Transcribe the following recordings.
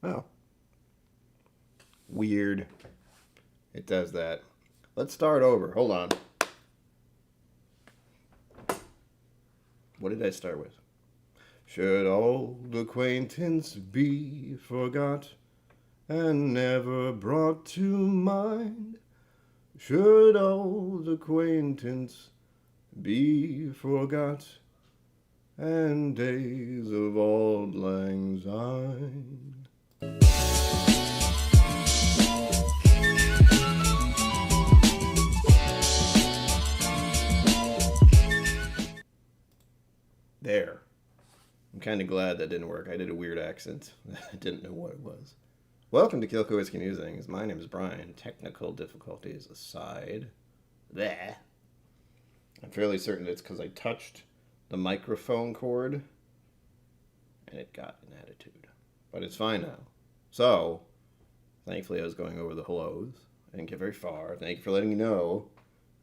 Oh. Weird. It does that. Let's start over. Hold on. What did I start with? Should old acquaintance be forgot and never brought to mind? Should old acquaintance be forgot and days of auld lang syne? There. I'm kind of glad that didn't work. I did a weird accent. I didn't know what it was. Welcome to Killco Whiskey Musings. My name is Brian. Technical difficulties aside. There. I'm fairly certain it's because I touched the microphone cord and it got an attitude. But it's fine now. So, thankfully I was going over the hellos. I didn't get very far. Thank you for letting me know.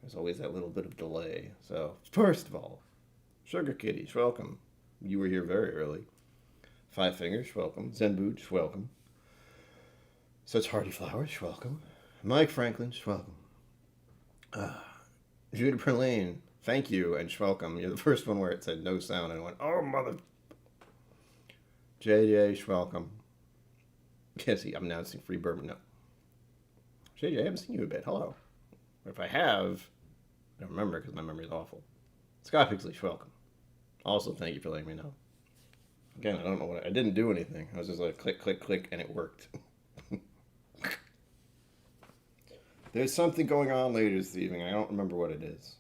There's always that little bit of delay. So, first of all, Sugar Kitty, welcome. You were here very early. Five Fingers, welcome. Zen Booch, welcome. Such Hearty Flowers, welcome. Mike Franklin, welcome. Judah Perlane, thank you and welcome. You're the first one where it said no sound and I went, oh mother. JJ, welcome. Yes, I'm announcing free bourbon. No. JJ, I haven't seen you a bit. Hello. Or if I have, I don't remember because my memory is awful. Scott Pixley, welcome. Also, thank you for letting me know. Again, I don't know what I didn't do anything. I was just like click, click, click, and it worked. There's something going on later this evening. I don't remember what it is.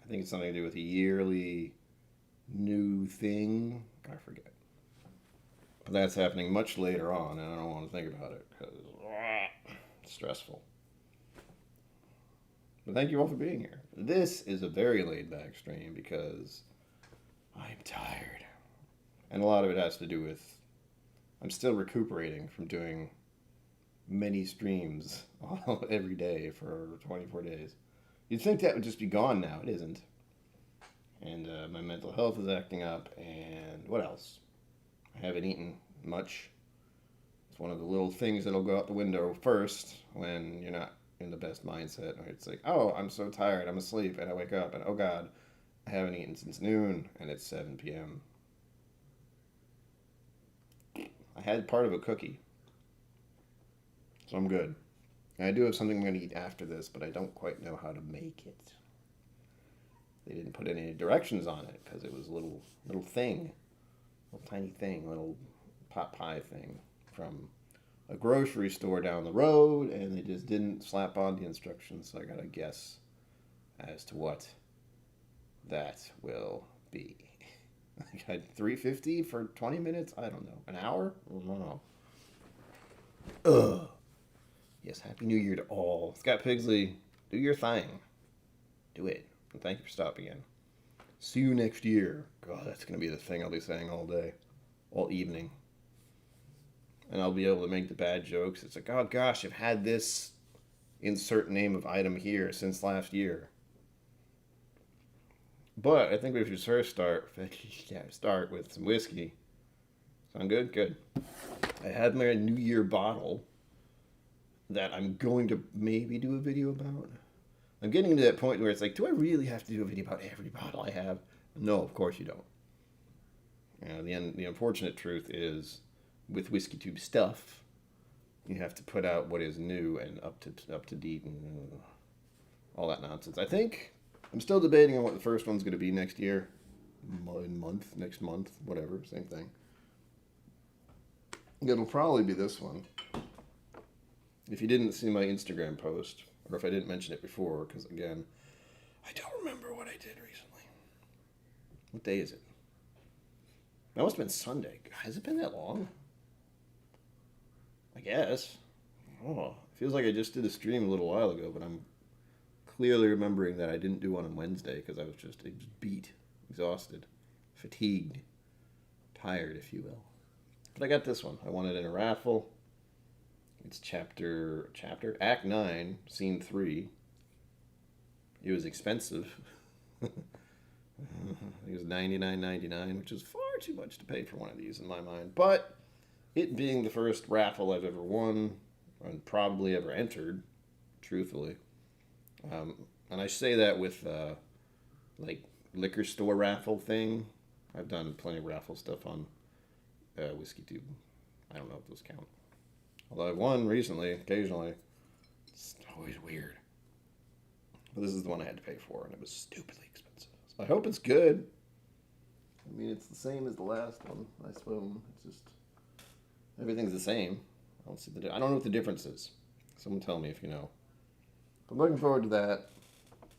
I think it's something to do with a yearly new thing. I forget. But that's happening much later on, and I don't want to think about it because it's stressful. But thank you all for being here. This is a very laid-back stream because I'm tired. And a lot of it has to do with I'm still recuperating from doing many streams every day for 24 days. You'd think that would just be gone now. It isn't. And my mental health is acting up. And what else? I haven't eaten much. It's one of the little things that'll go out the window first when you're not in the best mindset. It's like, oh, I'm so tired. I'm asleep. And I wake up and, oh, God, I haven't eaten since noon. And it's 7 p.m. I had part of a cookie. So I'm good. And I do have something I'm going to eat after this, but I don't quite know how to make it. They didn't put any directions on it because it was a little thing. Little tiny thing. Little pot pie thing from a grocery store down the road, and they just didn't slap on the instructions, so I gotta guess as to what that will be. I got $3.50 for 20 minutes? I don't know. An hour? I don't know. Ugh. Yes, Happy New Year to all. Scott Pigsley, do your thing. Do it. And thank you for stopping in. See you next year. God, that's going to be the thing I'll be saying all day. All evening. And I'll be able to make the bad jokes. It's like, oh gosh, I've had this insert name of item here since last year. But I think we should first start with some whiskey. Sound good? Good. I have my New Year bottle that I'm going to maybe do a video about. I'm getting to that point where it's like, do I really have to do a video about every bottle I have? No, of course you don't. The unfortunate truth is, with WhiskeyTube stuff, you have to put out what is new and up to date and all that nonsense. I think I'm still debating on what the first one's going to be next year, next month, whatever, same thing. It'll probably be this one. If you didn't see my Instagram post, or if I didn't mention it before, because again, I don't remember what I did recently. What day is it? That must have been Sunday. Has it been that long? I guess. Oh, it feels like I just did a stream a little while ago, but I'm clearly remembering that I didn't do one on Wednesday because I was just beat, exhausted, fatigued, tired, if you will. But I got this one. I won it in a raffle. It's chapter Act 9, Scene 3. It was expensive. It was $99.99, which is far too much to pay for one of these in my mind. But it being the first raffle I've ever won and probably ever entered, truthfully. And I say that with like liquor store raffle thing. I've done plenty of raffle stuff on WhiskeyTube. I don't know if those count. Although I've won recently, occasionally. It's always weird. But this is the one I had to pay for, and it was stupidly expensive. So I hope it's good. I mean, it's the same as the last one, I suppose. It's just everything's the same. I don't know what the difference is. Someone tell me if you know. I'm looking forward to that.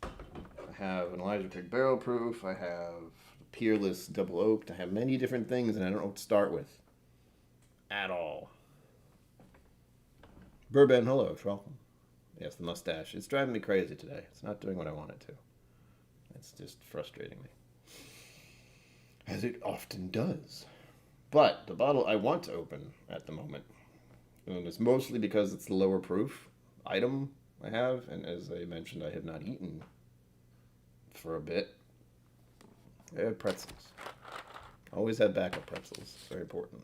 I have an Elijah Craig Barrel Proof. I have Peerless Double Oaked. I have many different things, and I don't know what to start with at all. Bourbon, hello, welcome. Yes, the mustache. It's driving me crazy today. It's not doing what I want it to. It's just frustrating me. As it often does. But the bottle I want to open at the moment, and it's mostly because it's the lower proof item I have, and as I mentioned, I have not eaten for a bit. I have pretzels. Always have backup pretzels. It's very important.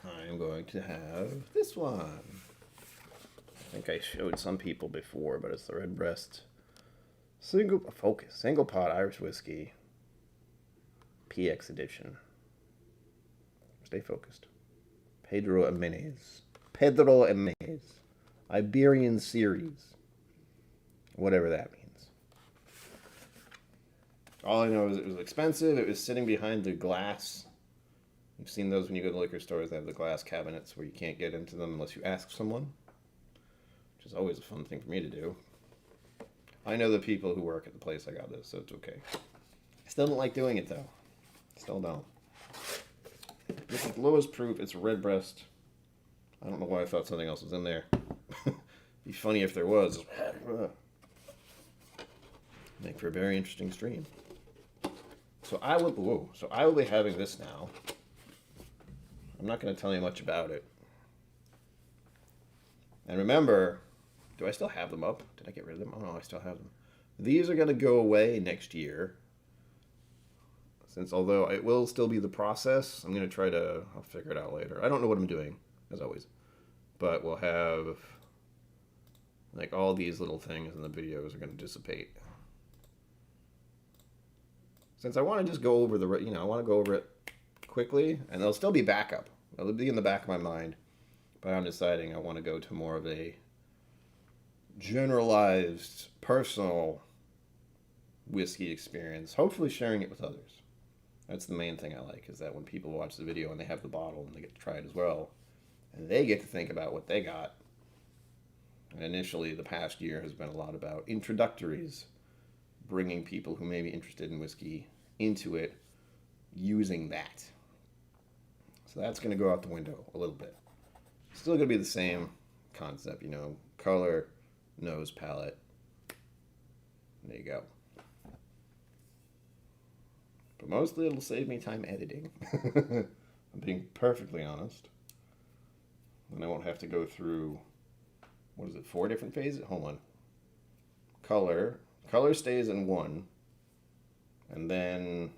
I am going to have this one. I think I showed some people before, but it's the Redbreast single pot Irish whiskey PX edition. Stay focused. Pedro Jimenez. Iberian series. Whatever that means. All I know is it was expensive. It was sitting behind the glass. You've seen those when you go to liquor stores. They have the glass cabinets where you can't get into them unless you ask someone, which is always a fun thing for me to do. I know the people who work at the place I got this, so it's okay. I still don't like doing it, though. Still don't. This is lowest proof. It's Redbreast. I don't know why I thought something else was in there. Be funny if there was. Make for a very interesting stream. So I will be having this now. I'm not going to tell you much about it. And remember, do I still have them up? Did I get rid of them? Oh no, I still have them. These are going to go away next year. Since although it will still be the process, I'm going to I'll figure it out later. I don't know what I'm doing, as always. But we'll have, like, all these little things in the videos are going to dissipate. Since I want to just go over I want to go over it quickly, and they'll still be backup. They'll be in the back of my mind. But I'm deciding I want to go to more of a generalized, personal whiskey experience, hopefully sharing it with others. That's the main thing I like, is that when people watch the video and they have the bottle and they get to try it as well, and they get to think about what they got. And initially, the past year has been a lot about introductories, bringing people who may be interested in whiskey into it, using that. So that's going to go out the window a little bit. Still going to be the same concept, color, nose, palette. There you go. But mostly it'll save me time editing. I'm being perfectly honest. And I won't have to go through, 4 different phases? Hold on. Color. Color stays in 1. And then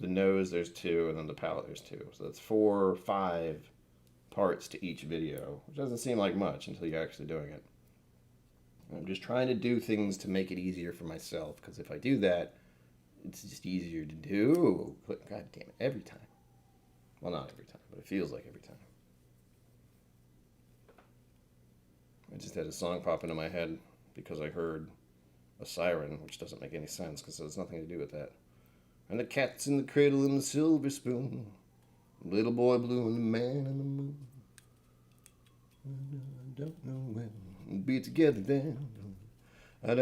the nose, there's 2. And then the palette, there's 2. So that's 4 or 5 parts to each video, which doesn't seem like much until you're actually doing it. I'm just trying to do things to make it easier for myself, because if I do that, it's just easier to do. God damn it, every time. Well, not every time, but it feels like every time. I just had a song pop into my head because I heard a siren, which doesn't make any sense because it has nothing to do with that. And the cat's in the cradle and the silver spoon. Little boy blue and the man in the moon. I don't know when we'll be together then. Not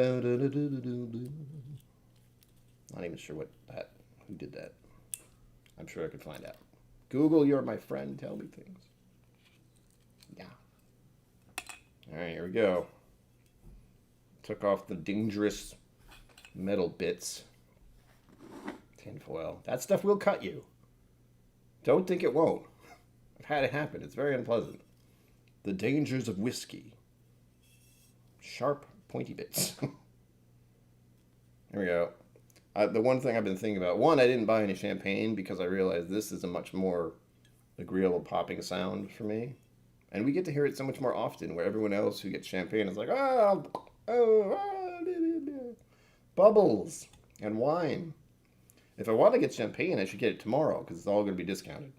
even sure who did that. I'm sure I could find out. Google, you're my friend, tell me things. Yeah. Alright, here we go. Took off the dangerous metal bits. Tinfoil. That stuff will cut you. Don't think it won't. I've had it happen. It's very unpleasant. The dangers of whiskey. Sharp, pointy bits. Here we go. The one thing I've been thinking about. One, I didn't buy any champagne because I realized this is a much more agreeable popping sound for me. And we get to hear it so much more often, where everyone else who gets champagne is like, bubbles and wine. If I want to get champagne, I should get it tomorrow because it's all going to be discounted.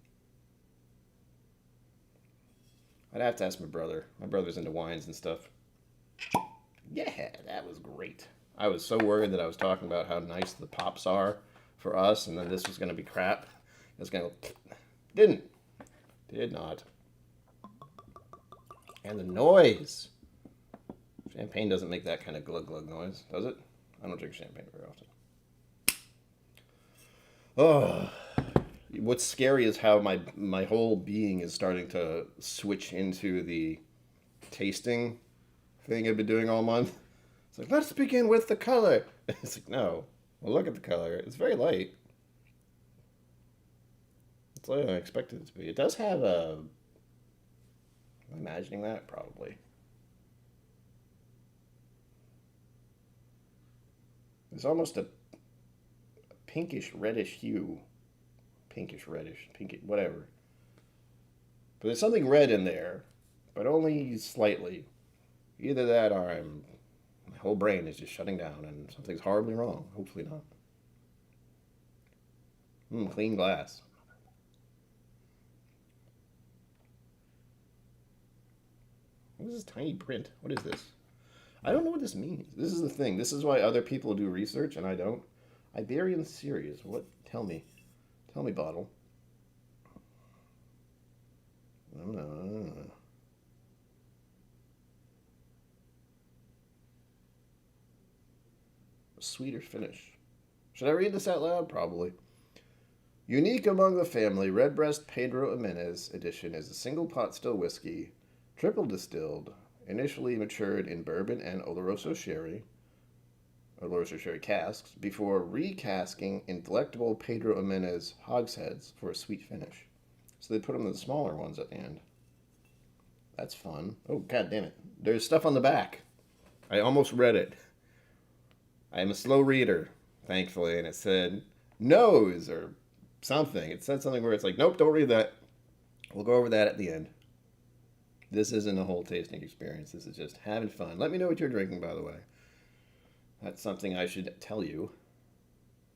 I'd have to ask my brother. My brother's into wines and stuff. Yeah, that was great. I was so worried that I was talking about how nice the pops are for us, and then this was going to be crap. It was going to... Did not. And the noise. Champagne doesn't make that kind of glug-glug noise, does it? I don't drink champagne very often. Oh, what's scary is how my whole being is starting to switch into the tasting thing I've been doing all month. It's like, let's begin with the color. It's like, no. Well, look at the color. It's very light. It's lighter than I expected it to be. It does have a... I'm imagining that, probably. It's almost a pinkish reddish hue. Pinkish reddish, pinkish, whatever. But there's something red in there, but only slightly. Either that or my whole brain is just shutting down and something's horribly wrong. Hopefully not. Clean glass. What is this tiny print? What is this? I don't know what this means. This is the thing. This is why other people do research and I don't. Iberian series. What? Tell me. Tell me, bottle. I don't know. Sweeter finish. Should I read this out loud? Probably. Unique among the family, Redbreast Pedro Jimenez edition is a single pot still whiskey, triple distilled, initially matured in bourbon and Oloroso sherry casks, before recasking in delectable Pedro Jimenez hogsheads for a sweet finish. So they put them in the smaller ones at the end. That's fun. Oh, god damn it. There's stuff on the back. I almost read it. I am a slow reader, thankfully, and it said nose or something. It said something where it's like, nope, don't read that. We'll go over that at the end. This isn't a whole tasting experience. This is just having fun. Let me know what you're drinking, by the way. That's something I should tell you.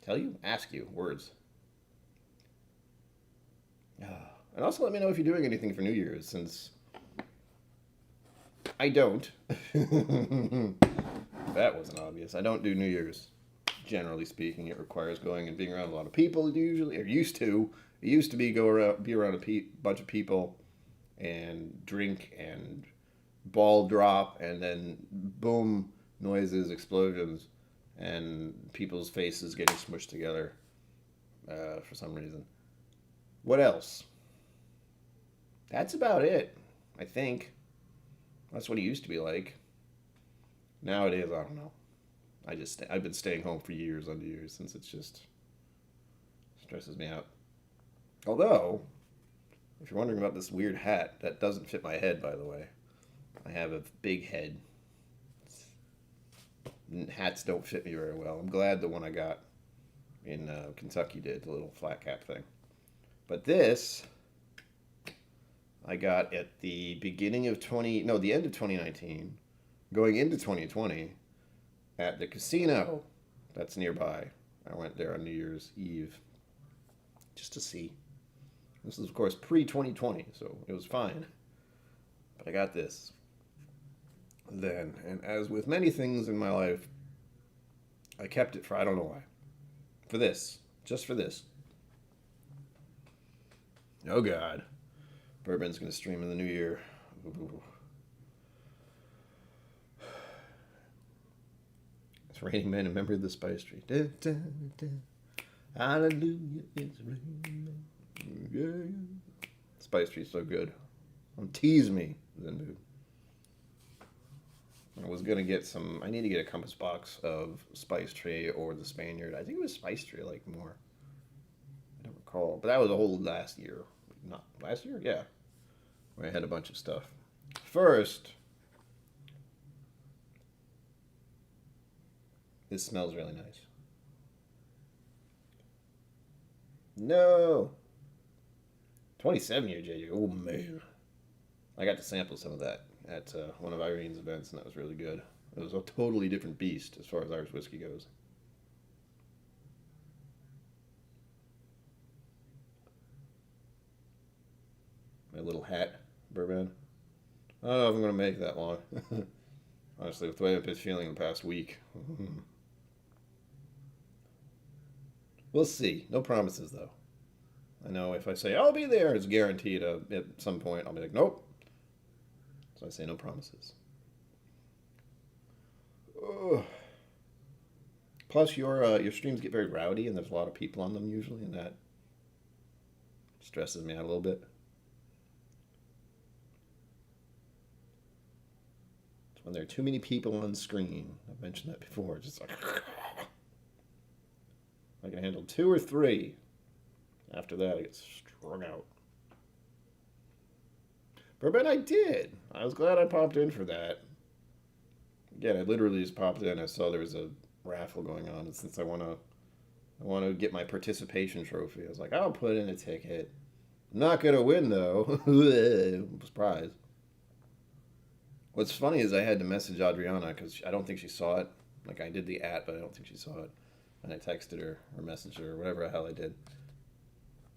Tell you? Ask you. Words. And also let me know if you're doing anything for New Year's, since I don't. That wasn't obvious. I don't do New Year's. Generally speaking, it requires going and being around a lot of people usually, or used to. It used to be be around a bunch of people and drink and ball drop and then boom, noises, explosions, and people's faces getting smushed together for some reason. What else? That's about it, I think. That's what it used to be like. Nowadays, I don't know. I've been staying home for years on New Year's since it's just stresses me out. Although, if you're wondering about this weird hat, that doesn't fit my head, by the way. I have a big head. Hats don't fit me very well. I'm glad the one I got in Kentucky did, the little flat cap thing. But this, I got at the beginning of the end of 2019, going into 2020, at the casino that's nearby. I went there on New Year's Eve just to see. This is, of course, pre-2020, so it was fine. But I got this then. And as with many things in my life, I kept it for, I don't know why. For this. Just for this. Oh, God. Bourbon's going to stream in the new year. Ooh. It's raining men, and remember the spice tree. Da, da, da. Hallelujah, it's raining. Yeah. Spice tree's so good. Tease me, Zenbu. I was gonna get some. I need to get a compass box of Spice Tree or the Spaniard. I think it was Spice Tree, like more. I don't recall, but that was a whole last year. Not last year, yeah. Where I had a bunch of stuff. First, this smells really nice. No. 27-year JJ. Oh, man. I got to sample some of that at one of Irene's events, and that was really good. It was a totally different beast as far as Irish whiskey goes. My little hat, Bourbon. I don't know if I'm going to make it that long. Honestly, with the way I've been feeling the past week. We'll see. No promises, though. I know if I say I'll be there, it's guaranteed at some point. I'll be like, nope. So I say no promises. Ugh. Plus, your streams get very rowdy, and there's a lot of people on them usually, and that stresses me out a little bit. It's when there are too many people on screen. I've mentioned that before. It's just like I can handle 2 or 3. After that, I get strung out. Bourbon, I did. I was glad I popped in for that. Again, I literally just popped in. I saw there was a raffle going on, and since I want to get my participation trophy, I was like, I'll put in a ticket. I'm not gonna win though. Surprise. What's funny is I had to message Adriana because I don't think she saw it. Like I did the but I don't think she saw it. And I texted her or messaged her or whatever the hell I did.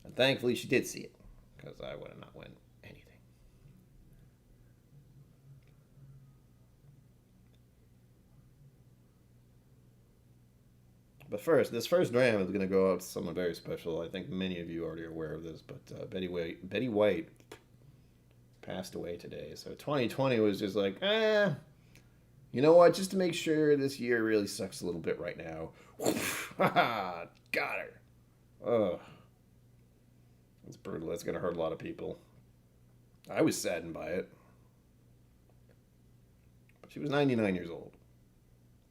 And thankfully she did see it because I would have not won anything. But first, this first dram is going to go out to someone very special. I think many of you already are aware of this, but Betty White passed away today. So 2020 was just like, you know what? Just to make sure this year really sucks a little bit right now. Got her. Ugh. It's brutal. That's going to hurt a lot of people. I was saddened by it. But she was 99 years old.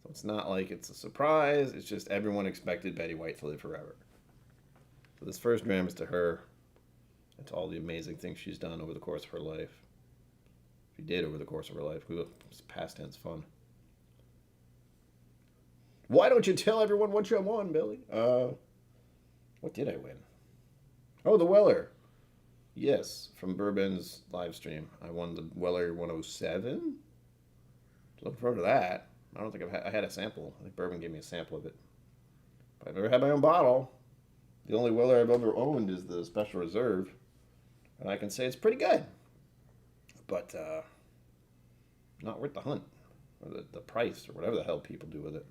So it's not like it's a surprise. It's just everyone expected Betty White to live forever. So this first dram is to her and to all the amazing things she's done over the course of her life. She did over the course of her life. It's past tense fun. Why don't you tell everyone what you won, Billy? What did I win? Oh, the Weller. Yes, from Bourbon's live stream. I won the Weller 107. Looking forward to that. I don't think I had a sample. I think Bourbon gave me a sample of it. But I've never had my own bottle. The only Weller I've ever owned is the Special Reserve. And I can say it's pretty good. But not worth the hunt. Or the price, or whatever the hell people do with it.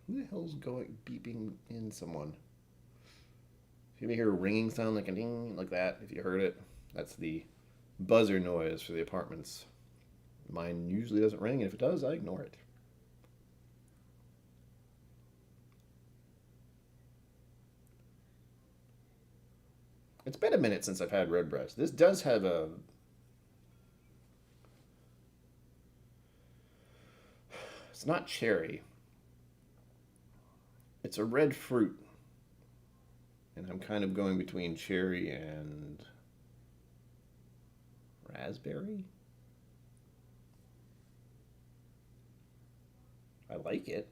Who the hell's beeping in someone? If you hear a ringing sound like a ding, like that, if you heard it, that's the buzzer noise for the apartments. Mine usually doesn't ring, and if it does, I ignore it. It's been a minute since I've had Redbreast. This does have a... It's not cherry. It's a red fruit. And I'm kind of going between cherry and raspberry. I like it.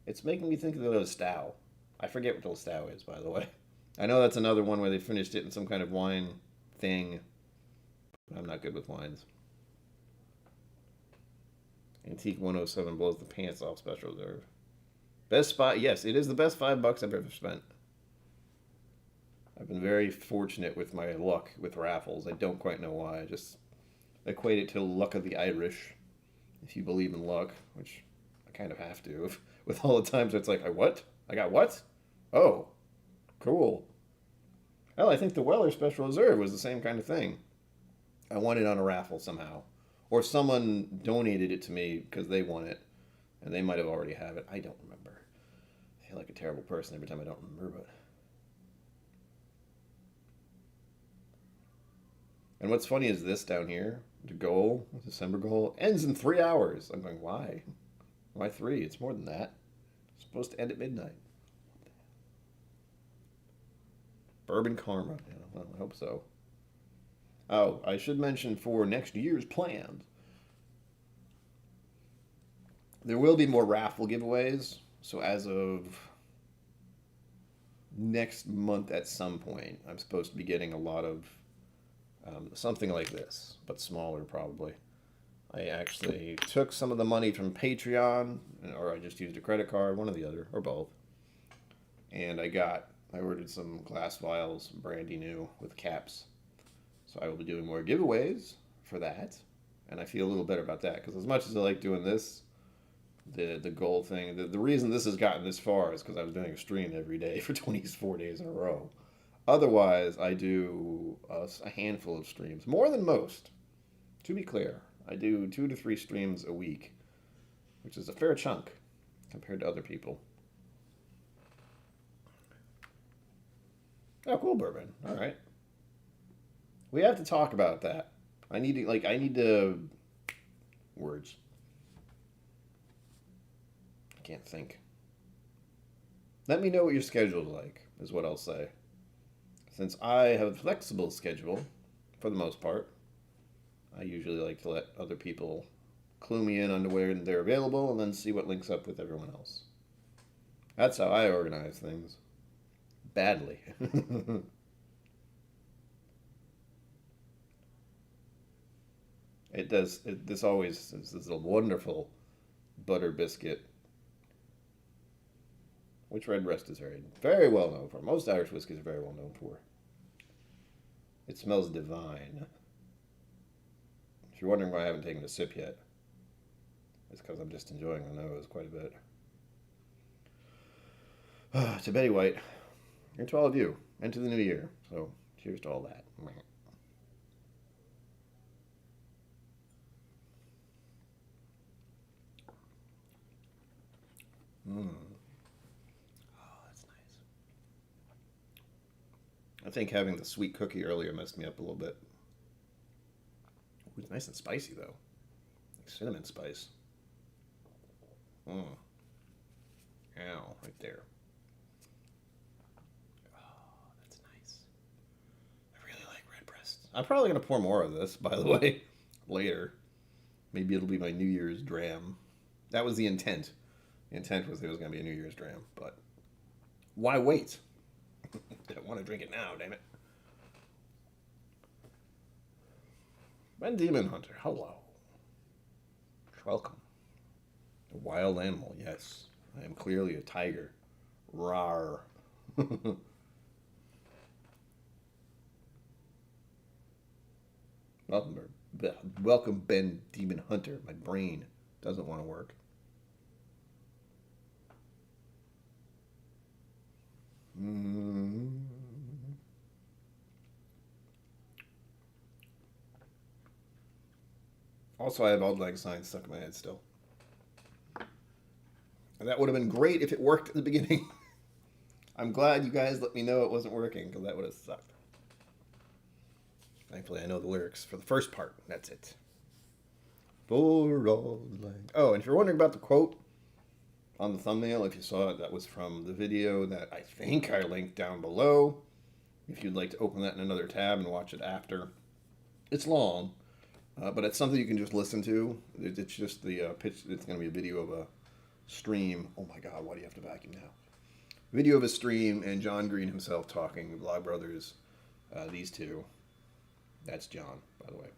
It's making me think of the Stow. I forget what the Stow is, by the way. I know that's another one where they finished it in some kind of wine thing. But I'm not good with wines. Antique 107 blows the pants off Special Reserve. Best spot, yes, it is the best $5 I've ever spent. I've been very fortunate with my luck with raffles. I don't quite know why. I just equate it to luck of the Irish, if you believe in luck, which I kind of have to. With all the times it's like, what? I got what? Oh, cool. Hell, I think the Weller Special Reserve was the same kind of thing. I won it on a raffle somehow. Or someone donated it to me because they won it. And they might have already have it. I don't remember. I feel like a terrible person every time I don't remember, but... And what's funny is this down here, the goal, the December goal, ends in 3 hours. I'm going, why? Why 3? It's more than that. It's supposed to end at midnight. Bourbon Karma. Yeah, well, I hope so. Oh, I should mention for next year's plans, there will be more raffle giveaways. So as of next month at some point, I'm supposed to be getting a lot of something like this, but smaller probably. I actually took some of the money from Patreon, or I just used a credit card, one or the other, or both. And I ordered some glass vials, brandy new, with caps. So I will be doing more giveaways for that. And I feel a little better about that, because as much as I like doing this, the goal thing, the reason this has gotten this far is because I was doing a stream every day for 24 days in a row. Otherwise, I do a handful of streams, more than most. To be clear, I do 2 to 3 streams a week, which is a fair chunk compared to other people. Oh, cool, Bourbon. All right. We have to talk about that. I need to words. I can't think. Let me know what your schedule's like, is what I'll say. Since I have a flexible schedule, for the most part, I usually like to let other people clue me in on where they're available and then see what links up with everyone else. That's how I organize things. Badly. It does. This always is this a wonderful butter biscuit, which Redbreast is very well known for. Most Irish whiskeys are very well known for. It smells divine. If you're wondering why I haven't taken a sip yet, it's because I'm just enjoying the nose quite a bit. To Betty White, and to all of you, and to the new year. So, cheers to all that. Oh, that's nice. I think having the sweet cookie earlier messed me up a little bit. Ooh, it's nice and spicy, though. Like cinnamon spice. Ow, right there. Oh, that's nice. I really like Redbreast. I'm probably going to pour more of this, by the way, later. Maybe it'll be my New Year's dram. That was the intent. The intent was it was going to be a New Year's dram, but why wait? I want to drink it now, damn it. Ben Demon Hunter, hello. Welcome. A wild animal, yes. I am clearly a tiger. Rawr. Welcome, Ben Demon Hunter. My brain doesn't want to work. Also, I have Auld Lang Syne stuck in my head still. And that would have been great if it worked at the beginning. I'm glad you guys let me know it wasn't working, because that would have sucked. Thankfully, I know the lyrics for the first part. That's it. For Auld Lang. Oh, and if you're wondering about the quote on the thumbnail, if you saw it, that was from the video that I think I linked down below. If you'd like to open that in another tab and watch it after. It's long, but it's something you can just listen to. It's just the pitch. It's going to be a video of a stream. Oh my God, why do you have to vacuum now? Video of a stream and John Green himself talking, the Vlog Brothers, these two. That's John, by the way.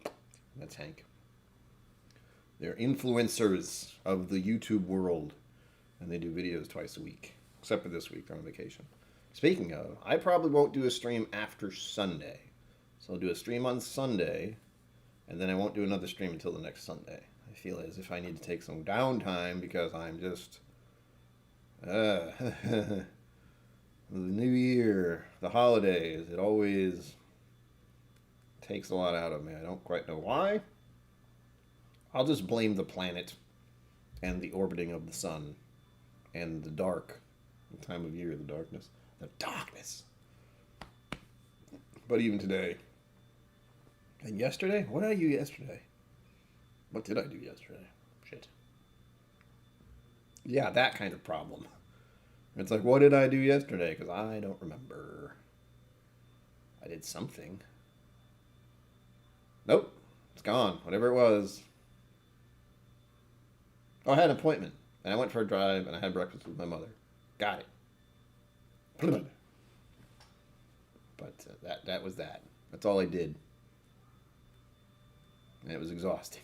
That's Hank. They're influencers of the YouTube world, and they do videos twice a week, except for this week, they're on vacation. Speaking of, I probably won't do a stream after Sunday. So I'll do a stream on Sunday, and then I won't do another stream until the next Sunday. I feel as if I need to take some downtime because I'm just... the new year, the holidays, it always takes a lot out of me. I don't quite know why. I'll just blame the planet and the orbiting of the sun and the dark, the time of year, the darkness. The darkness. But even today, and yesterday? What did I do yesterday? What did I do yesterday? Shit. Yeah, that kind of problem. It's like, what did I do yesterday? Because I don't remember. I did something. Nope. It's gone. Whatever it was. Oh, I had an appointment. And I went for a drive and I had breakfast with my mother. Got it. But that was that. That's all I did. And it was exhausting.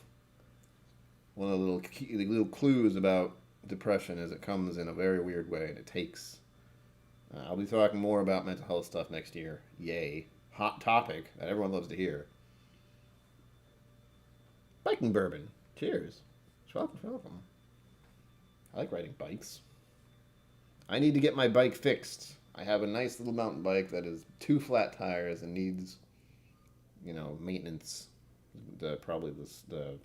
One of the little clues about depression is it comes in a very weird way, and it takes. I'll be talking more about mental health stuff next year. Yay. Hot topic that everyone loves to hear. Biking bourbon. Cheers. Welcome. I like riding bikes. I need to get my bike fixed. I have a nice little mountain bike that is 2 flat tires and needs, maintenance. Probably the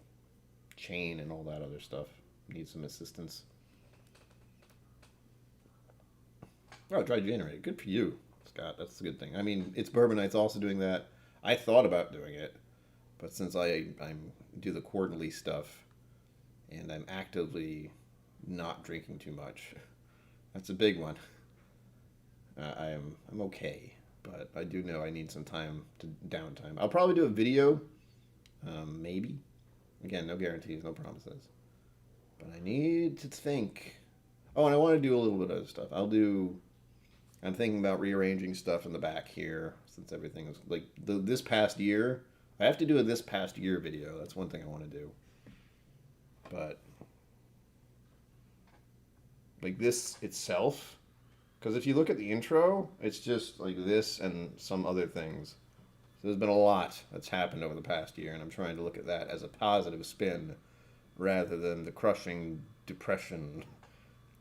chain and all that other stuff needs some assistance. Oh, dry January. Good for you, Scott. That's a good thing. I mean, it's Bourbon Night's also doing that. I thought about doing it, but since I do the quarterly stuff, and I'm actively not drinking too much, that's a big one. I'm okay, but I do know I need some downtime. I'll probably do a video, maybe. Again, no guarantees, no promises. But I need to think. Oh, and I want to do a little bit of other stuff. I'm thinking about rearranging stuff in the back here, since everything is like this past year. I have to do a this past year video. That's one thing I want to do. But like this itself, because if you look at the intro, it's just like this and some other things. So there's been a lot that's happened over the past year, and I'm trying to look at that as a positive spin rather than the crushing depression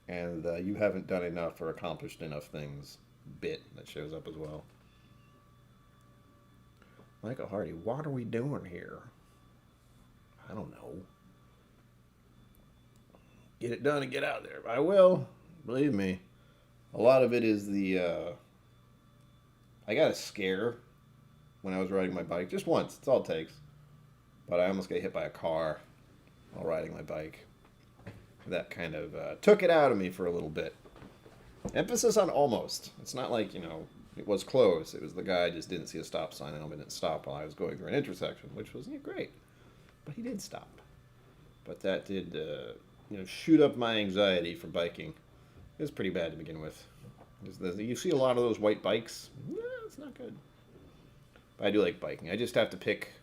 and you haven't done enough or accomplished enough things bit that shows up as well. Michael Hardy, what are we doing here? I don't know. Get it done and get out there. I will. Believe me. A lot of it is I got a scare when I was riding my bike. Just once. That's all it takes. But I almost got hit by a car while riding my bike. That kind of took it out of me for a little bit. Emphasis on almost. It's not like, it was close. It was the guy just didn't see a stop sign and didn't stop while I was going through an intersection, which was great. But he did stop. But that did, shoot up my anxiety for biking. It was pretty bad to begin with. You see a lot of those white bikes. It's not good. But I do like biking. I just have to pick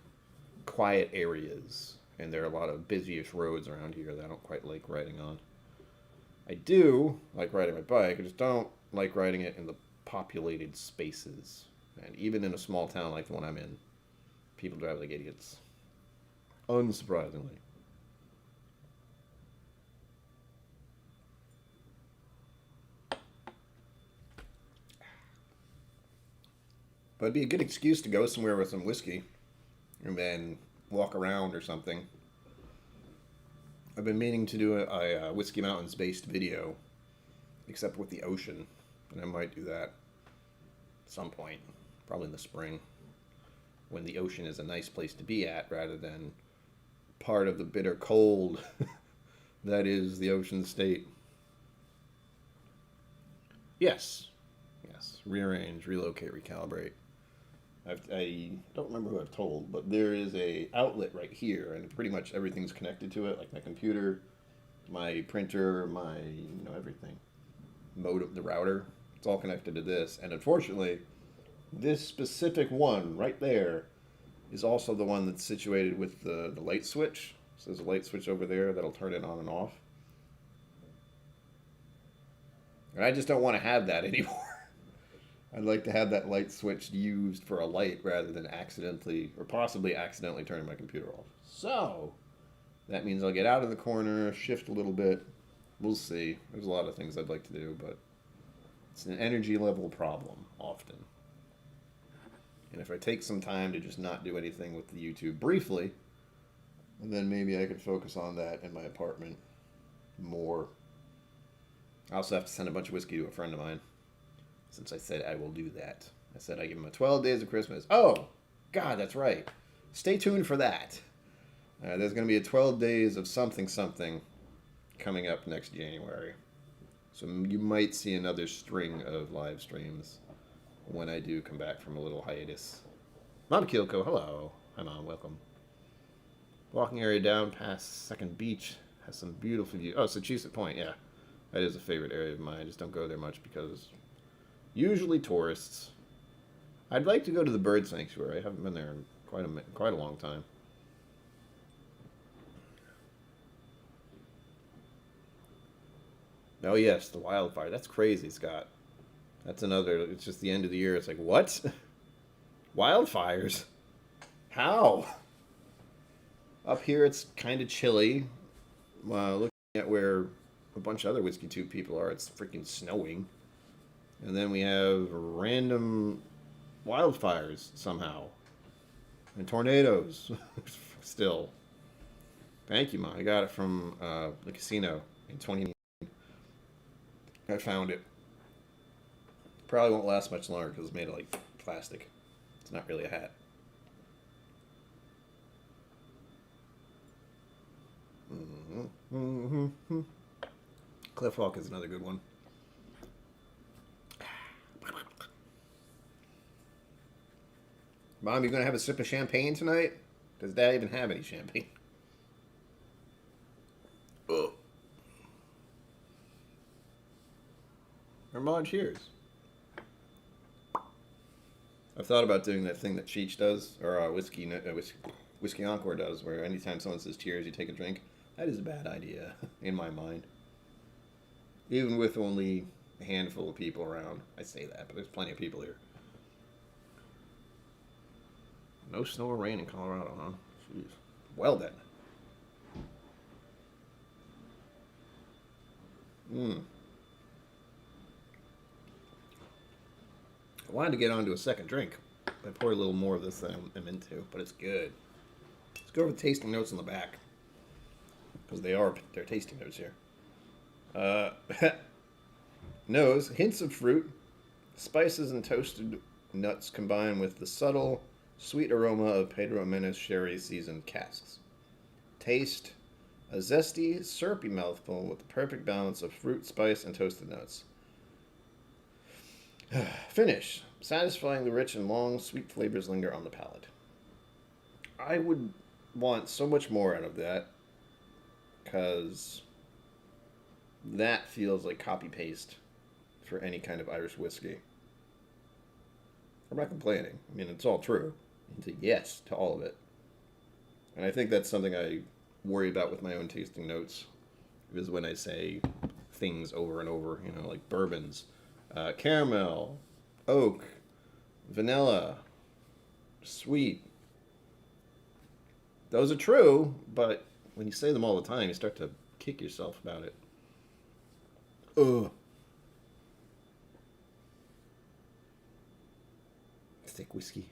quiet areas. And there are a lot of busyish roads around here that I don't quite like riding on. I do like riding my bike. I just don't like riding it in the populated spaces. And even in a small town like the one I'm in, people drive like idiots. Unsurprisingly. But it'd be a good excuse to go somewhere with some whiskey and then walk around or something. I've been meaning to do a Whiskey Mountains based video, except with the ocean, and I might do that at some point, probably in the spring, when the ocean is a nice place to be at rather than part of the bitter cold that is the ocean state. Yes. Rearrange, relocate, recalibrate. I don't remember who I've told, but there is a outlet right here, and pretty much everything's connected to it, like my computer, my printer, my everything. Modem, the router, it's all connected to this. And unfortunately, this specific one right there is also the one that's situated with the light switch. So there's a light switch over there that'll turn it on and off. And I just don't want to have that anymore. I'd like to have that light switch used for a light rather than possibly accidentally turning my computer off. So, that means I'll get out of the corner, shift a little bit. We'll see. There's a lot of things I'd like to do, but it's an energy level problem often. And if I take some time to just not do anything with the YouTube briefly, and then maybe I could focus on that in my apartment more. I also have to send a bunch of whiskey to a friend of mine. Since I said I will do that. I said I give him a 12 days of Christmas. Oh, God, that's right. Stay tuned for that. There's going to be a 12 days of something coming up next January. So you might see another string of live streams when I do come back from a little hiatus. Mom Killco, hello. Hi, Mom. Welcome. Walking area down past Second Beach has some beautiful view. Oh, Setchusett Point, yeah. That is a favorite area of mine. I just don't go there much because usually tourists. I'd like to go to the bird sanctuary. I haven't been there in quite a long time. Oh yes, the wildfire. That's crazy, Scott. That's another. It's just the end of the year. It's like what? Wildfires? How? Up here, it's kind of chilly. Looking at where a bunch of other WhiskeyTube people are, it's freaking snowing. And then we have random wildfires somehow. And tornadoes. Still. Thank you, Ma. I got it from the casino in 2019. I found it. Probably won't last much longer because it's made of like plastic. It's not really a hat. Cliff Walk is another good one. Mom, you gonna have a sip of champagne tonight? Does Dad even have any champagne? Ugh. Armand, cheers. I've thought about doing that thing that Cheech does, or Whiskey Encore does, where anytime someone says cheers, you take a drink. That is a bad idea, in my mind. Even with only a handful of people around. I say that, but there's plenty of people here. No snow or rain in Colorado, huh? Jeez. Well then. I wanted to get onto a second drink. I poured a little more of this than I'm into, but it's good. Let's go over the tasting notes on the back. Because they're tasting notes here. Nose, hints of fruit, spices and toasted nuts combined with the subtle, sweet aroma of Pedro Jimenez sherry seasoned casks. Taste, a zesty, syrupy mouthful with the perfect balance of fruit, spice, and toasted notes. Finish, satisfying the rich and long, sweet flavors linger on the palate. I would want so much more out of that, because that feels like copy-paste for any kind of Irish whiskey. I'm not complaining. I mean, it's all true. It's a yes to all of it. And I think that's something I worry about with my own tasting notes, is when I say things over and over, you know, like bourbons, caramel, oak, vanilla, sweet. Those are true, but when you say them all the time, you start to kick yourself about it. Ugh. Thick whiskey.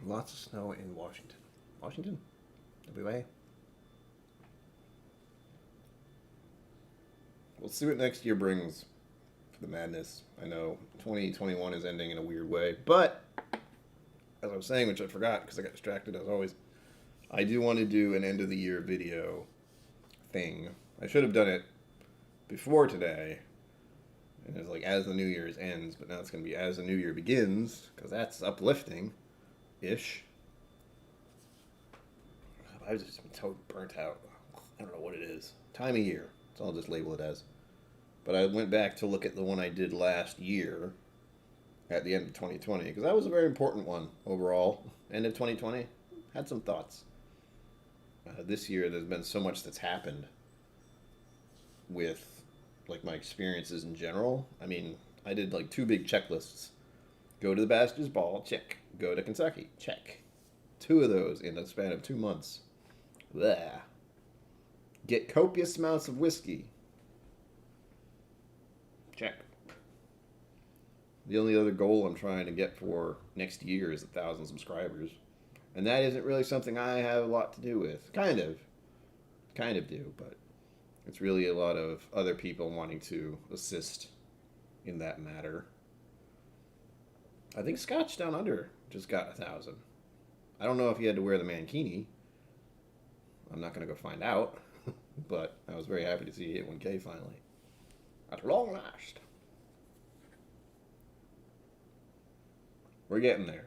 Lots of snow in Washington. Washington? WA? We'll see what next year brings for the madness. I know 2021 is ending in a weird way, but as I was saying, which I forgot because I got distracted as always, I do want to do an end of the year video thing. I should have done it before today, and it's like as the New Year's ends, but now it's going to be as the New Year begins, because that's uplifting-ish. I've just been totally burnt out. I don't know what it is. Time of year. So I'll just label it as. But I went back to look at the one I did last year at the end of 2020, because that was a very important one overall. End of 2020, had some thoughts. This year, there's been so much that's happened with like my experiences in general. I mean, I did like 2 big checklists. Go to the Bastards Ball, check. Go to Kentucky, check. 2 of those in the span of 2 months. Blah. Get copious amounts of whiskey. Check. The only other goal I'm trying to get for next year is 1,000 subscribers. And that isn't really something I have a lot to do with. Kind of do, but it's really a lot of other people wanting to assist in that matter. I think Scotch Down Under just got 1,000. I don't know if he had to wear the mankini. I'm not going to go find out. But I was very happy to see he hit 1K finally. At long last. We're getting there.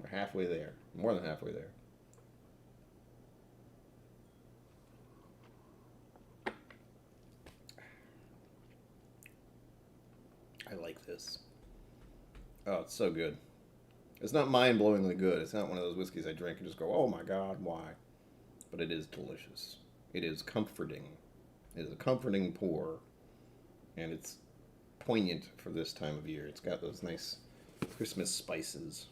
We're halfway there. More than halfway there. like this. Oh, it's so good. It's not mind-blowingly good. It's not one of those whiskeys I drink and just go, oh my God, why? But it is delicious. It is comforting. It is a comforting pour. And it's poignant for this time of year. It's got those nice Christmas spices.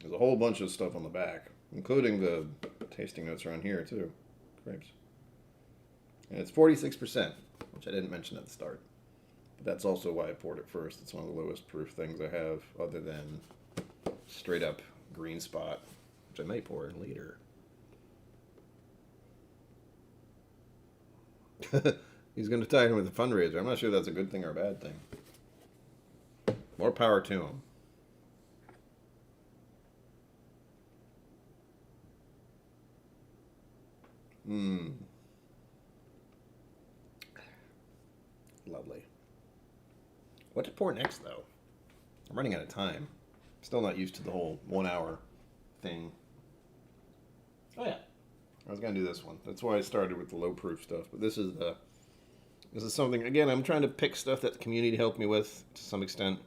There's a whole bunch of stuff on the back, including the tasting notes around here, too. Grapes. And it's 46%, which I didn't mention at the start. But that's also why I poured it first. It's one of the lowest proof things I have, other than straight up green spot, which I might pour in later. He's going to tie him with a fundraiser. I'm not sure that's a good thing or a bad thing. More power to him. Lovely. What to pour next, though? I'm running out of time. Still not used to the whole 1 hour thing. Oh yeah, I was gonna do this one. That's why I started with the low proof stuff. But this is something, again, I'm trying to pick stuff that the community helped me with to some extent.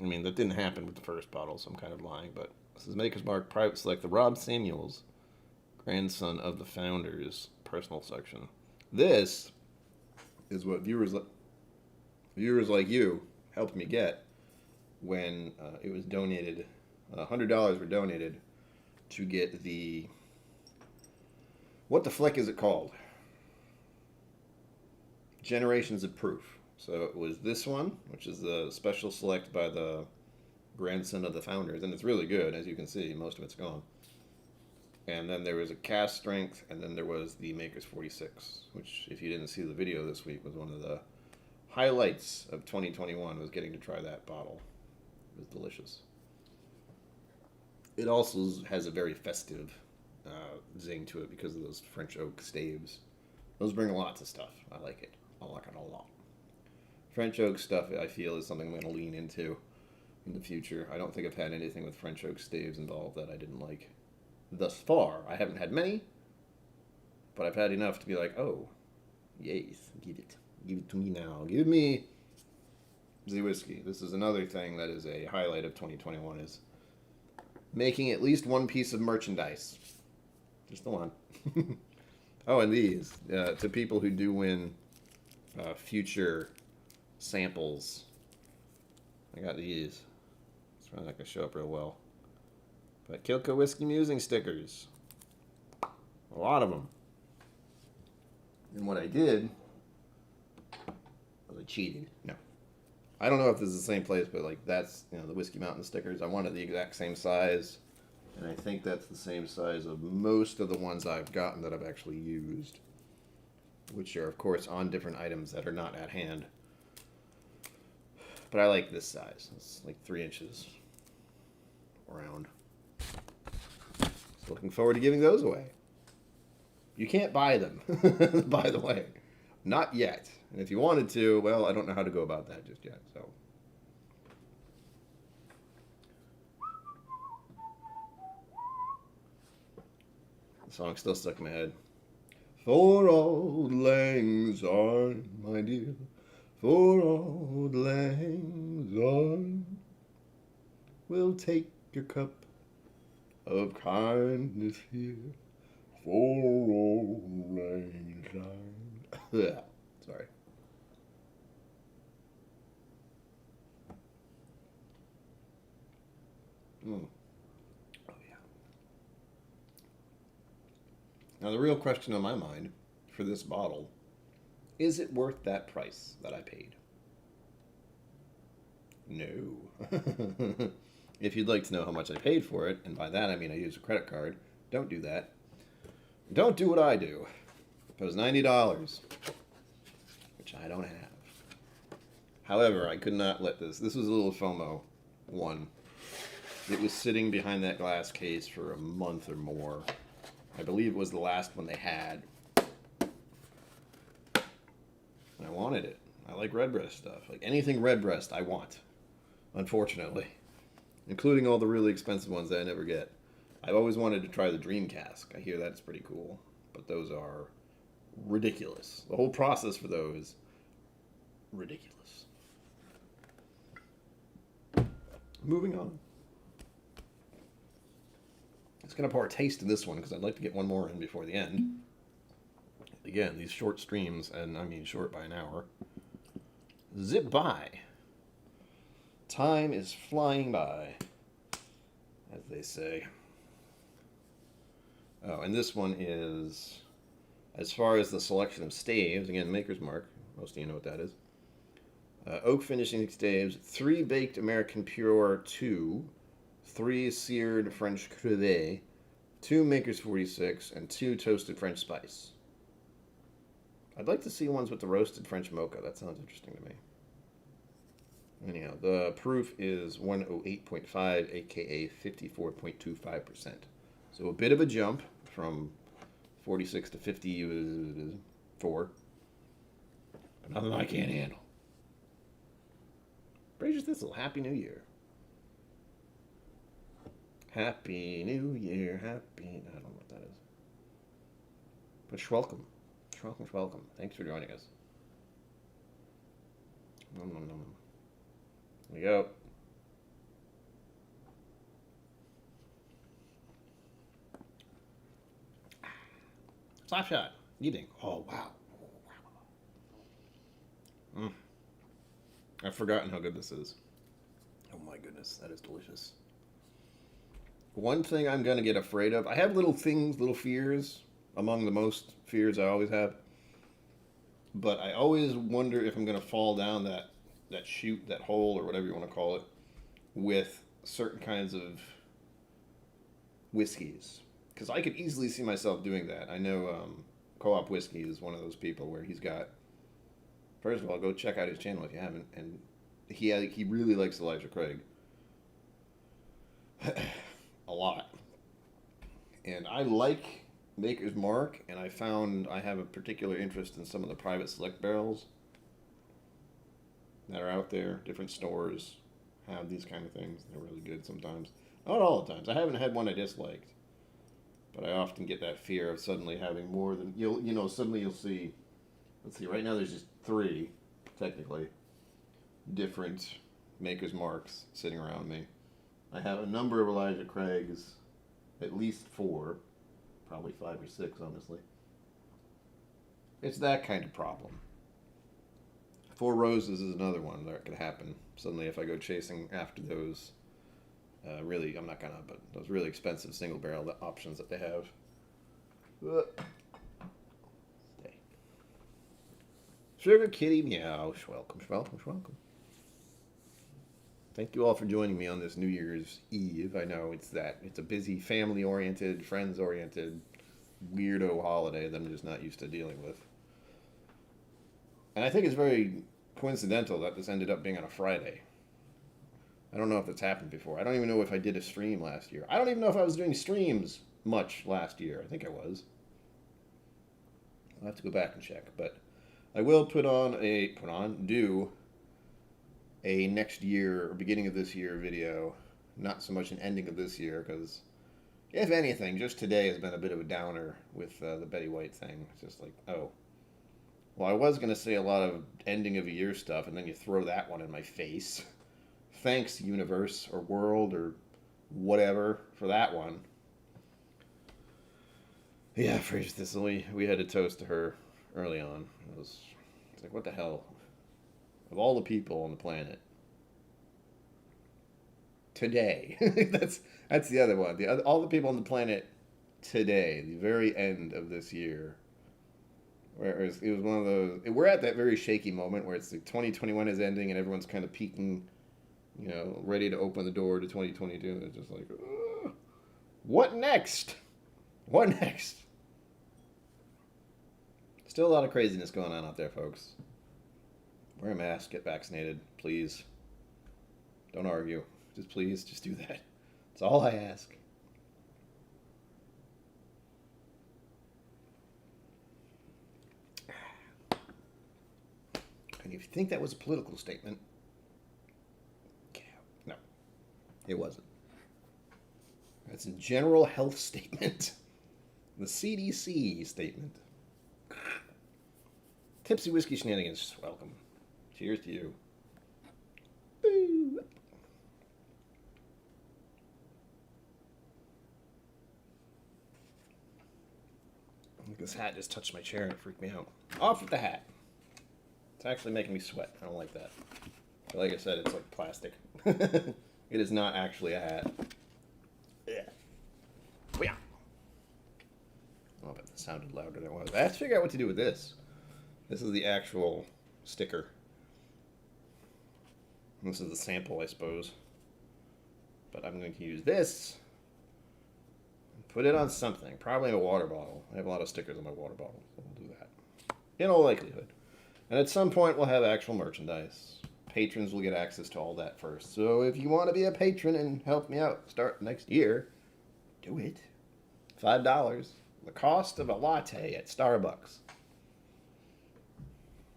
I mean, that didn't happen with the first bottle, so I'm kind of lying. But this is Maker's Mark Private Select, the Rob Samuels, grandson of the founders, personal section. This is what viewers like you helped me get when it was donated. $100 were donated to get the, what the flick is it called? Generations of Proof. So it was this one, which is the special select by the grandson of the founders, and it's really good, as you can see. Most of it's gone. And then there was a cast strength, and then there was the Maker's 46, which, if you didn't see the video this week, was one of the highlights of 2021, was getting to try that bottle. It was delicious. It also has a very festive zing to it because of those French oak staves. Those bring a lot to stuff. I like it. I like it a lot. French oak stuff, I feel, is something I'm going to lean into in the future. I don't think I've had anything with French oak staves involved that I didn't like. Thus far, I haven't had many, but I've had enough to be like, oh, yes, give it. Give it to me now. Give me the whiskey. This is another thing that is a highlight of 2021, is making at least one piece of merchandise. Just the one. Oh, and these. To people who do win future samples. I got these. It's probably not going to show up real well. But Killco Whiskey Musing stickers. A lot of them. And what I did was I cheated. No. I don't know if this is the same place, but like that's, the Whiskey Mountain stickers. I wanted the exact same size. And I think that's the same size of most of the ones I've gotten that I've actually used. Which are, of course, on different items that are not at hand. But I like this size. It's like 3 inches around. So looking forward to giving those away. You can't buy them, by the way. Not yet. And if you wanted to, well, I don't know how to go about that just yet. So. The song's still stuck in my head. For Auld Lang Syne, my dear, for Auld Lang Syne, we'll take a cup of kindness here, for Auld Lang Syne. Sorry. Oh, yeah. Now, the real question on my mind for this bottle, is it worth that price that I paid? No. If you'd like to know how much I paid for it, and by that I mean I used a credit card, don't do that. Don't do what I do. It was $90, which I don't have. However, I could not let this was a little FOMO one. It was sitting behind that glass case for a month or more. I believe it was the last one they had. And I wanted it. I like redbreast stuff. Like anything redbreast, I want. Unfortunately. Including all the really expensive ones that I never get. I've always wanted to try the Dream Cask. I hear that's pretty cool. But those are ridiculous. The whole process for those, ridiculous. Moving on. It's going to pour a taste in this one because I'd like to get one more in before the end. Again, these short streams, and I mean short by an hour, zip by. Time is flying by, as they say. Oh, and this one is, as far as the selection of staves, again, Maker's Mark. Most of you know what that is. Oak finishing staves, 3 baked American Pure 2, 3 seared French Crevet, 2 Maker's 46, and 2 toasted French Spice. I'd like to see ones with the roasted French Mocha. That sounds interesting to me. Anyhow, the proof is 108.5, aka 54.25%. So a bit of a jump from 46 to 54. But nothing I can't handle. Brazier Thistle, Happy New Year. Happy New Year, happy... I don't know what that is. But schwelcome. Schwelcome, schwelcome. Thanks for joining us. Nom, nom, nom. There we go. Slap shot. Eating. Oh, wow. I've forgotten how good this is. Oh my goodness, that is delicious. One thing I'm going to get afraid of, I have little things, little fears, among the most fears I always have. But I always wonder if I'm going to fall down that chute, that hole, or whatever you want to call it, with certain kinds of whiskeys. Because I could easily see myself doing that. I know Co-op Whiskey is one of those people where he's got... First of all, go check out his channel if you haven't. And he really likes Elijah Craig. A lot. And I like Maker's Mark, and I found I have a particular interest in some of the private select barrels that are out there. Different stores have these kind of things. They're really good sometimes. Not all the times. I haven't had one I disliked. But I often get that fear of suddenly having more than... Suddenly you'll see... Let's see, right now there's just 3, technically, different Maker's Marks sitting around me. I have a number of Elijah Craigs, at least 4, probably 5 or 6, honestly. It's that kind of problem. 4 Roses is another one that could happen. Suddenly if I go chasing after those, really, I'm not gonna, but those really expensive single barrel options that they have. Sugar Kitty Meow. Welcome, welcome, welcome. Thank you all for joining me on this New Year's Eve. I know it's a busy, family-oriented, friends-oriented, weirdo holiday that I'm just not used to dealing with. And I think it's very coincidental that this ended up being on a Friday. I don't know if it's happened before. I don't even know if I did a stream last year. I don't even know if I was doing streams much last year. I think I was. I'll have to go back and check, but... I will do a next year or beginning of this year video. Not so much an ending of this year, because if anything, just today has been a bit of a downer with the Betty White thing. It's just like, oh, well, I was going to say a lot of ending of a year stuff, and then you throw that one in my face. Thanks, universe or world or whatever, for that one. Yeah, Fraser Thistle, we had to toast to her early on. It's like, what the hell? Of all the people on the planet, today. that's the other one. All the people on the planet today, the very end of this year. Where it was one of those. We're at that very shaky moment where it's like 2021 is ending and everyone's kind of peeking, ready to open the door to 2022. It's just like, what next? What next? Still a lot of craziness going on out there, folks. Wear a mask, get vaccinated, please. Don't argue. Please do that. That's all I ask. And if you think that was a political statement, no, it wasn't. That's a general health statement. The CDC statement. Tipsy Whiskey Shenanigans, welcome. Cheers to you. Boo. This hat just touched my chair and it freaked me out. Off with the hat. It's actually making me sweat. I don't like that. But like I said, it's like plastic. It is not actually a hat. Yeah. Yeah. Oh, but that sounded louder than it was. I have to figure out what to do with this. This is the actual sticker. This is the sample, I suppose. But I'm going to use this. Put it on something. Probably a water bottle. I have a lot of stickers on my water bottle, so we'll do that. In all likelihood. And at some point, we'll have actual merchandise. Patrons will get access to all that first. So if you want to be a patron and help me out start next year, do it. $5. The cost of a latte at Starbucks.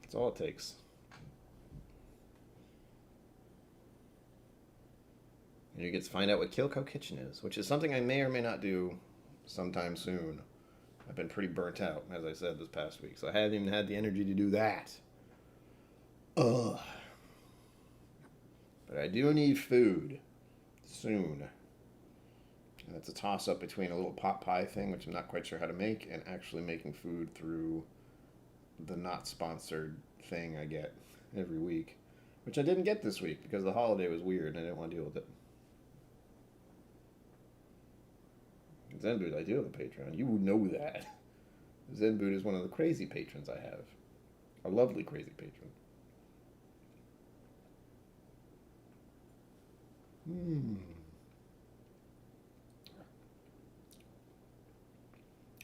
That's all it takes. And you get to find out what Killco Kitchen is, which is something I may or may not do sometime soon. I've been pretty burnt out, as I said, this past week, so I haven't even had the energy to do that. Ugh. But I do need food soon. And it's a toss-up between a little pot pie thing, which I'm not quite sure how to make, and actually making food through the not-sponsored thing I get every week, which I didn't get this week because the holiday was weird and I didn't want to deal with it. Zenboot, I do have a Patreon. You would know that. Zenboot is one of the crazy patrons I have. A lovely crazy patron.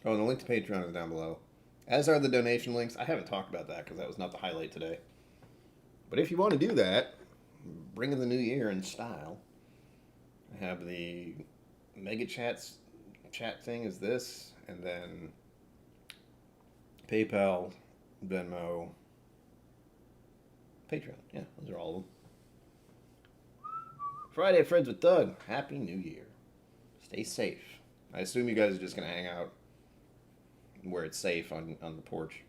Oh, and the link to Patreon is down below. As are the donation links. I haven't talked about that because that was not the highlight today. But if you want to do that, bring in the new year in style. I have the Mega Chats chat thing is this, and then PayPal, Venmo, Patreon. Yeah, those are all of them. Friday at Fred's with Doug. Happy New Year. Stay safe. I assume you guys are just going to hang out where it's safe on the porch.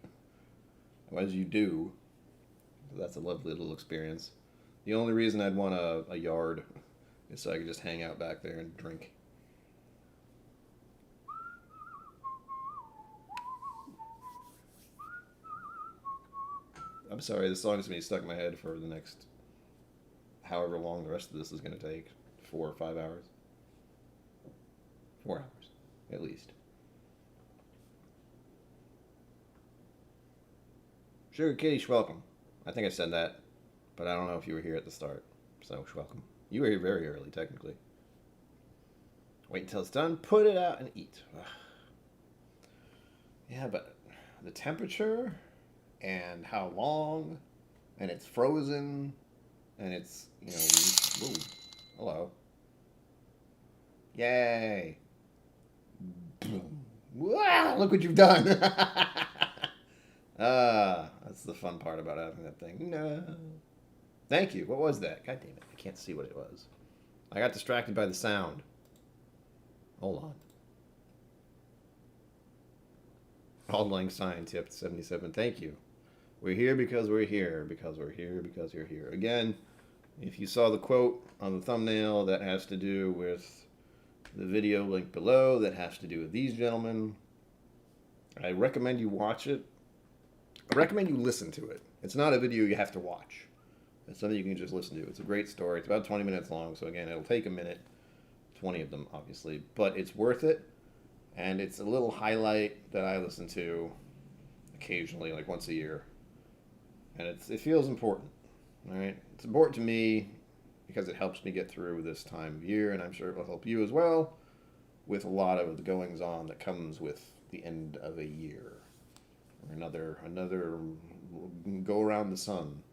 As you do. That's a lovely little experience. The only reason I'd want a yard is so I could just hang out back there and drink. I'm sorry, this song is going to be stuck in my head for the next however long the rest of this is going to take. 4 or 5 hours. 4 hours, at least. Sugar Kitty, welcome. I think I said that, but I don't know if you were here at the start. So, welcome. You were here very early, technically. Wait until it's done, put it out, and eat. Ugh. Yeah, but the temperature and how long, and it's frozen, and it's, you know, whoa, hello. Yay. Wow, look what you've done. That's the fun part about having that thing. No. Thank you. What was that? God damn it. I can't see what it was. I got distracted by the sound. Hold on. Auld Lang Syne tip 77. Thank you. We're here because we're here. Because we're here because you're here. Again, if you saw the quote on the thumbnail, that has to do with the video link below. That has to do with these gentlemen. I recommend you watch it. I recommend you listen to it. It's not a video you have to watch. It's something you can just listen to. It's a great story. It's about 20 minutes long, so again, it'll take a minute. 20 of them, obviously. But it's worth it, and it's a little highlight that I listen to occasionally, like once a year. And it feels important, all right? It's important to me because it helps me get through this time of year, and I'm sure it will help you as well with a lot of the goings-on that comes with the end of a year. Or another go around the sun,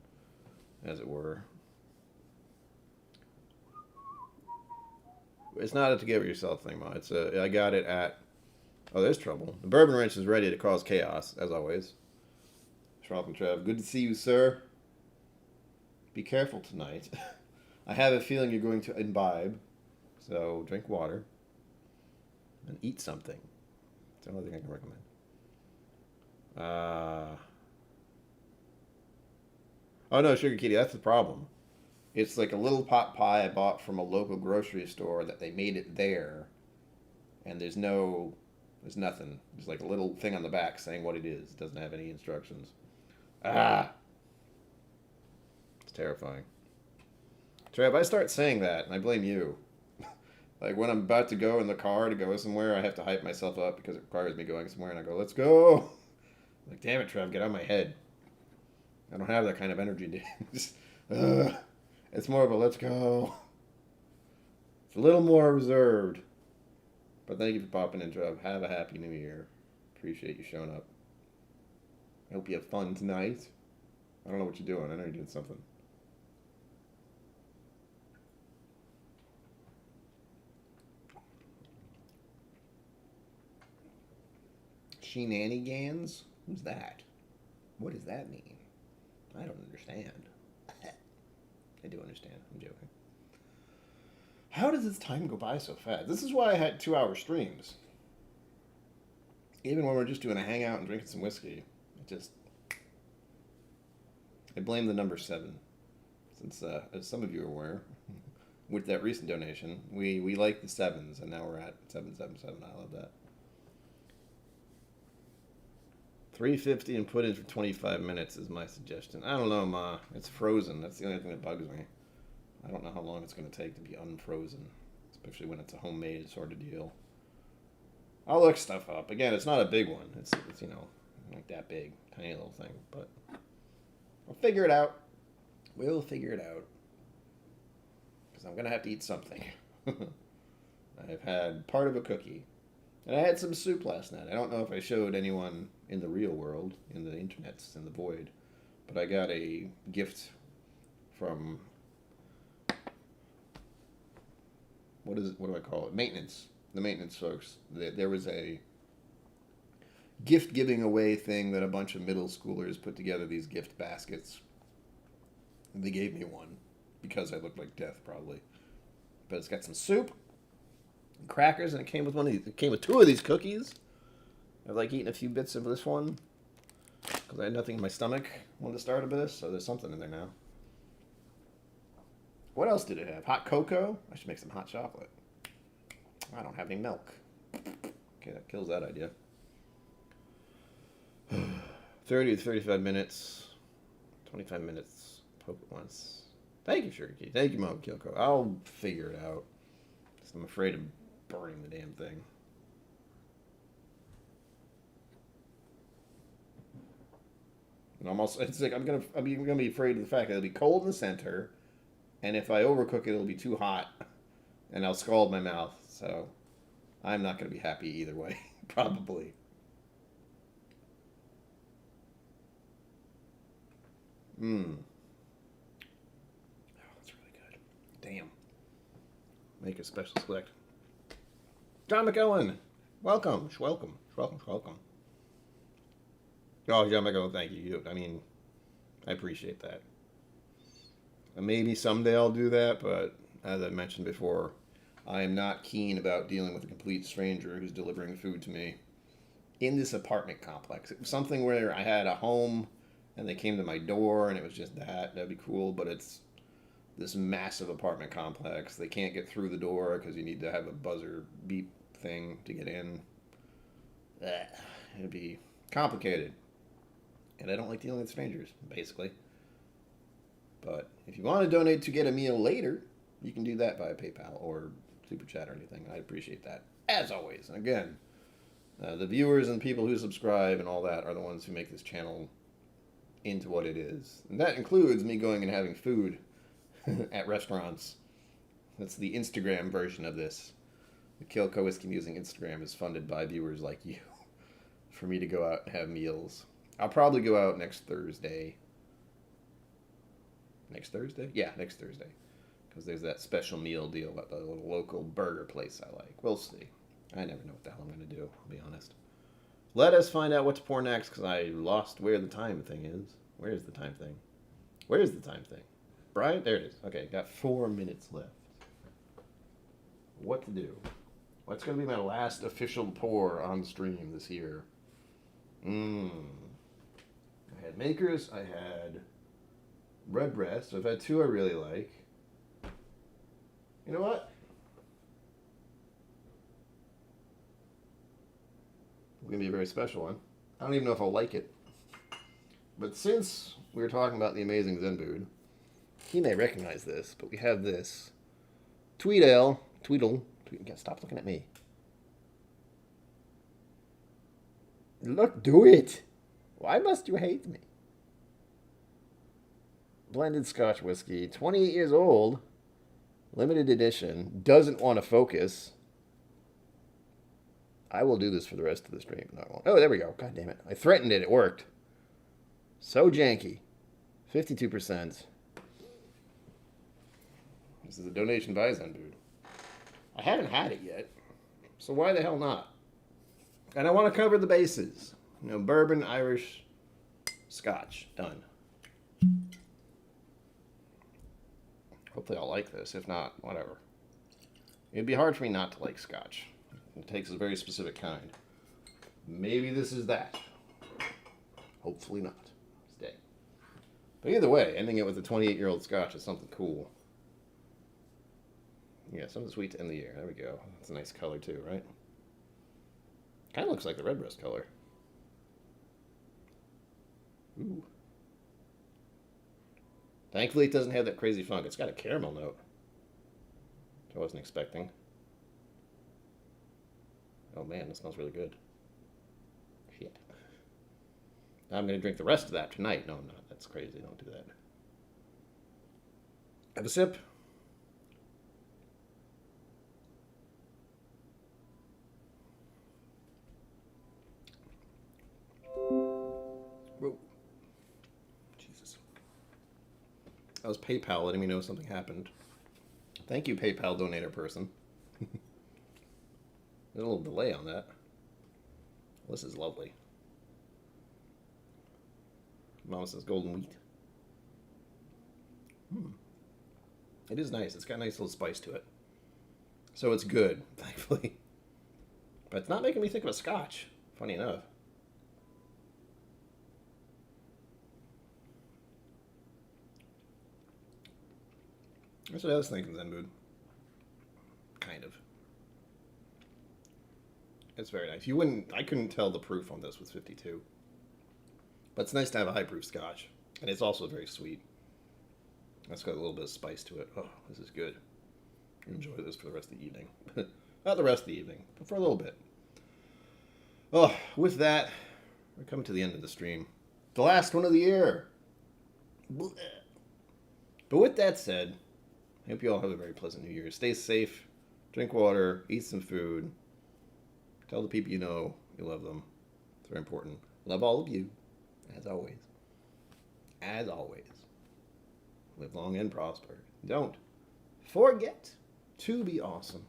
as it were. It's not a to give it yourself thing, Ma. I got it at... Oh, there's trouble. The Bourbon Wrench is ready to cause chaos, as always. Schwab and Trev, good to see you, sir. Be careful tonight. I have a feeling you're going to imbibe, so drink water and eat something. That's the only thing I can recommend. Oh no, Sugar Kitty, that's the problem. It's like a little pot pie I bought from a local grocery store that they made it there, and there's nothing. There's like a little thing on the back saying what it is. It doesn't have any instructions. Ah, it's terrifying. Trev, I start saying that, and I blame you. Like when I'm about to go in the car to go somewhere, I have to hype myself up because it requires me going somewhere, and I go, "Let's go!" Like, damn it, Trev, get out of my head. I don't have that kind of energy. Just, it's more of a let's go. It's a little more reserved. But thank you for popping in, Trev. Have a happy new year. Appreciate you showing up. I hope you have fun tonight. I don't know what you're doing. I know you're doing something. Shenanigans? Who's that? What does that mean? I don't understand. I do understand. I'm joking. How does this time go by so fast? This is why I had 2-hour streams. Even when we're just doing a hangout and drinking some whiskey, I blame the number 7. Since, as some of you are aware, with that recent donation, we like the 7s, and now we're at 777. I love that. 350 and put in for 25 minutes is my suggestion. I don't know, Ma. It's frozen. That's the only thing that bugs me. I don't know how long it's going to take to be unfrozen, especially when it's a homemade sort of deal. I'll look stuff up. Again, it's not a big one. It's like that big, tiny little thing. But I'll figure it out. We'll figure it out. Because I'm going to have to eat something. I've had part of a cookie. And I had some soup last night. I don't know if I showed anyone in the real world, in the internets, in the void, but I got a gift from, what do I call it? Maintenance. The maintenance folks. There was a gift giving away thing that a bunch of middle schoolers put together, these gift baskets. And they gave me one because I looked like death, probably. But it's got some soup, crackers, and it came with one of these. It came with 2 of these cookies. I've like eaten a few bits of this one because I had nothing in my stomach when it started with this, so there's something in there now. What else did it have? Hot cocoa? I should make some hot chocolate. I don't have any milk. Okay, that kills that idea. 30 to 35 minutes. 25 minutes. Poke it once. Thank you, Sugar Key. Thank you, Mom Killco. I'll figure it out. I'm afraid of burning the damn thing. And it's like I'm gonna be afraid of the fact that it'll be cold in the center, and if I overcook it, it'll be too hot, and I'll scald my mouth. So I'm not gonna be happy either way, probably. Oh, that's really good. Damn. Make a special select. John McEwen, welcome. Welcome. Oh, John McEwen, thank you. I appreciate that. Maybe someday I'll do that, but as I mentioned before, I am not keen about dealing with a complete stranger who's delivering food to me in this apartment complex. It was something where I had a home and they came to my door and it was just that'd be cool, but it's this massive apartment complex. They can't get through the door because you need to have a buzzer beep thing to get in. It'd be complicated. And I don't like dealing with strangers, basically. But if you want to donate to get a meal later, you can do that via PayPal or Super Chat or anything. I appreciate that, as always. And again, the viewers and people who subscribe and all that are the ones who make this channel into what it is. And that includes me going and having food at restaurants. That's the Instagram version of this. The Killco Whiskey Musing Instagram is funded by viewers like you for me to go out and have meals. I'll probably go out next Thursday. Next Thursday? Yeah, next Thursday. Because there's that special meal deal at the little local burger place I like. We'll see. I never know what the hell I'm going to do, I'll be honest. Let us find out what to pour next, because I lost where the time thing is. Where's the time thing? Where's the time thing? Brian? There it is. Okay, got 4 minutes left. What to do? What's going to be my last official pour on stream this year? I had Makers. I had Redbreast. I've had two I really like. You know what? It's going to be a very special one. I don't even know if I'll like it. But since we were talking about the amazing Zenbood, he may recognize this, but we have this Tweedle. Stop looking at me. Look, do it. Why must you hate me? Blended Scotch whiskey, 28 years old, limited edition, doesn't want to focus. I will do this for the rest of the stream. No, I won't. Oh, there we go. God damn it. I threatened it. It worked. So janky. 52%. This is a donation by Zenbood. I haven't had it yet, so why the hell not? And I want to cover the bases. You know, bourbon, Irish, Scotch. Done. Hopefully I'll like this. If not, whatever. It'd be hard for me not to like Scotch. It takes a very specific kind. Maybe this is that. Hopefully not. Stay. But either way, ending it with a 28-year-old Scotch is something cool. Yeah, something sweet to end the year. There we go. That's a nice color too, right? Kind of looks like the Redbreast color. Ooh. Thankfully, it doesn't have that crazy funk. It's got a caramel note, which I wasn't expecting. Oh man, this smells really good. Shit. Now I'm going to drink the rest of that tonight. No, I'm not. That's crazy. Don't do that. Have a sip. Whoa. Jesus. That was PayPal letting me know something happened. Thank you, PayPal donator person. There's a little delay on that. This is lovely. Mama says golden wheat. It is nice. It's got a nice little spice to it. So it's good, thankfully. But it's not making me think of a Scotch, funny enough. That's what I was thinking, Zenbood. Kind of. It's very nice. I couldn't tell the proof on this with 52. But it's nice to have a high proof Scotch. And it's also very sweet. That's got a little bit of spice to it. Oh, this is good. Enjoy this for the rest of the evening. Not the rest of the evening, but for a little bit. Oh, with that, we're coming to the end of the stream. The last one of the year. But with that said, I hope you all have a very pleasant New Year. Stay safe, drink water, eat some food. Tell the people you know you love them. It's very important. Love all of you, as always. As always. Live long and prosper. Don't forget to be awesome.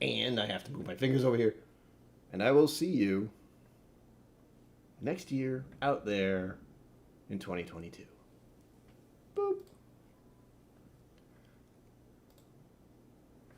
And I have to move my fingers over here. And I will see you next year out there in 2022.